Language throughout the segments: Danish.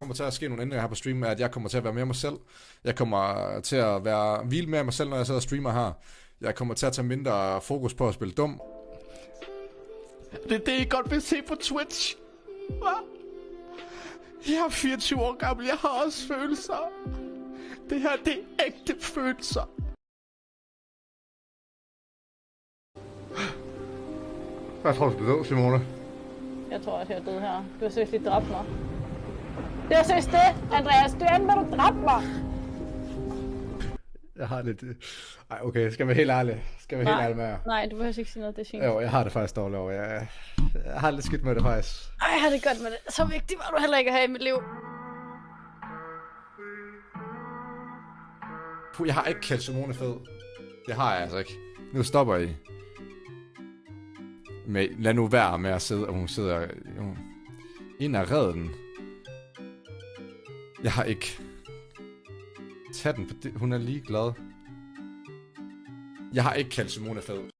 kommer til at ske nogle ændringer her på streamen, er, at jeg kommer til at være mere mig selv. Jeg kommer til at være hvile mere af mig selv, når jeg sidder og streamer her. Jeg kommer til at tage mindre fokus på at spille dum. Det er det, I godt vil se på Twitch. Hva? Jeg er 24 år gammel, jeg har også følelser. Det her, det er ægte følelser. Hvad tror du, du død, Simone? Jeg tror også, jeg er død her. Du har seriøst lige dræbt mig. Det var seriøst det, Andreas. Du endte med, at du dræbte mig. Jeg har lidt... Ej, okay, skal vi være helt ærlig? Skal vi være helt ærlig med jer? Nej, du behøver ikke sige noget, det er fint. Jo, jeg har det faktisk dårligt over. Jeg har lidt skidt med det faktisk. Ej, jeg har det godt med det. Så vigtigt var du heller ikke at have i mit liv. Jeg har ikke kaldt Simone fed. Det har jeg altså ikke. Nu stopper I. Men lad nu være med at sidde, og hun sidder ind ad redden. Jeg har ikke. Tag den på det. Hun er ligeglad. Jeg har ikke kaldt Simone fed.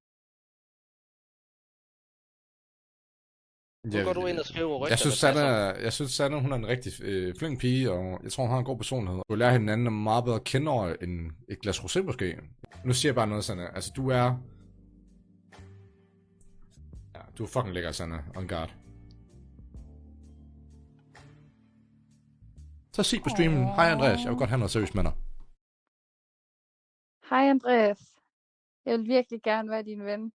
Nu går du ind og skriver rygter. Jeg synes Sanna, hun er en rigtig flink pige, og jeg tror, hun har en god personlighed. Du lærer hinanden meget bedre at kende over end et glas rosé måske. Nu siger jeg bare noget, Sanna. Altså, du er... Ja, du er fucking lækker, Sanna. On guard. Så sig på streamen. Hej Andreas, jeg vil godt have noget seriøst med dig. Hej Andreas. Jeg vil virkelig gerne være din ven.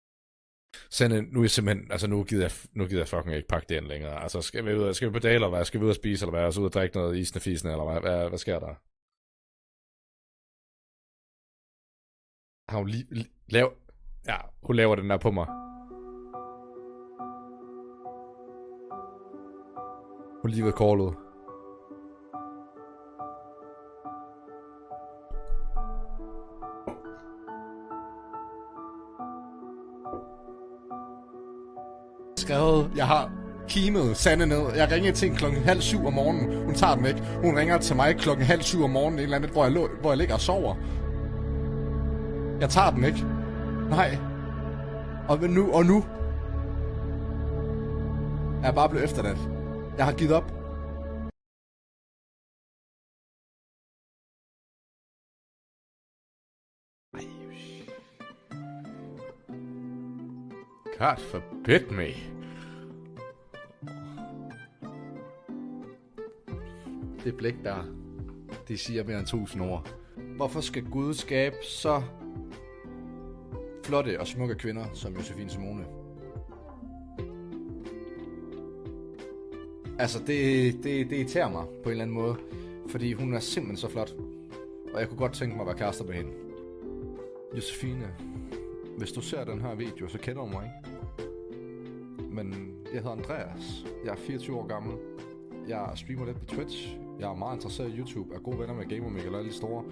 Sanne, nu er jeg simpelthen, altså nu gider jeg fucking ikke pakke det ind længere. Altså skal vi på dag, eller hvad? Skal vi ud og spise, eller hvad? Så ud og drikke noget isende fisende, eller hvad sker der? Har hun lige ja, hun laver den der på mig. Hun lige ved callet. Jeg har kimet Sanne ned. Jeg ringede til hende 6:30 om morgenen. Hun tager den ikke. Hun ringer til mig 6:30 om morgenen. Et eller andet, hvor jeg ligger og sover. Jeg tager den ikke. Nej. Og nu. Jeg er bare blevet efterladt. Jeg har givet op. God forbid me. Det blik der, det siger mere end 1000 ord. Hvorfor skal Gud skabe så flotte og smukke kvinder som Josefine Simone? Altså, det irriterer mig på en eller anden måde, fordi hun er simpelthen så flot, og jeg kunne godt tænke mig at være kærester med hende. Josefine, hvis du ser den her video, så kender du mig ikke. Men jeg hedder Andreas. Jeg er 24 år gammel. Jeg streamer lidt på Twitch. Jeg er meget interesseret i YouTube. Er gode venner med Gamer Mikkel og alle de store.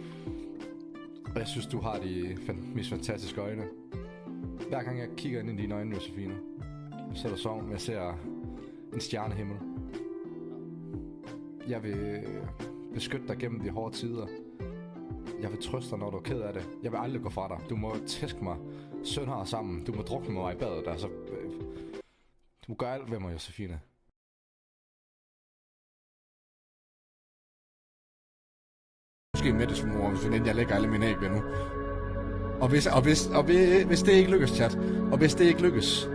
Og jeg synes, du har de mest fantastiske øjne. Hver gang jeg kigger ind i dine øjne, Josefine, så er det som, jeg ser en stjernehimmel. Jeg vil beskytte dig gennem de hårde tider. Jeg vil trøste dig, når du er ked af det. Jeg vil aldrig gå fra dig. Du må tæske mig sønder sammen. Du må drukne mig i badet. Altså, du må gøre alt ved mig, Josefine. Måske med det, mor, hvis jeg lægger alle mine æg ved nu. Og hvis det ikke lykkes, chat. Og hvis det ikke lykkes...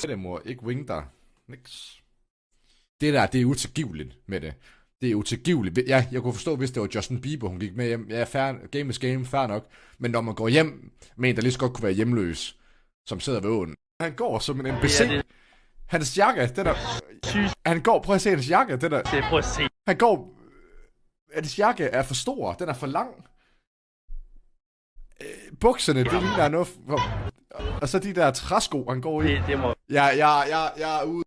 Det mor, ikke wing dig. Niks. Det der, det er utilgiveligt med det. Det er utilgiveligt. Ja, jeg kunne forstå, hvis det var Justin Bieber, hun gik med hjem. Ja, fair, game is game, fair nok. Men når man går hjem med en, der lige så godt kunne være hjemløs, som sidder ved åen. Han går som en NPC. Hans jakke, den der... Han går, prøv at se hans jakke, den der... Prøv at se. Han går... Hans jakke er for stor, den er for lang. Bukserne, det ligner noget... Og så de der træsko, han går i. Det må... Jeg er ude.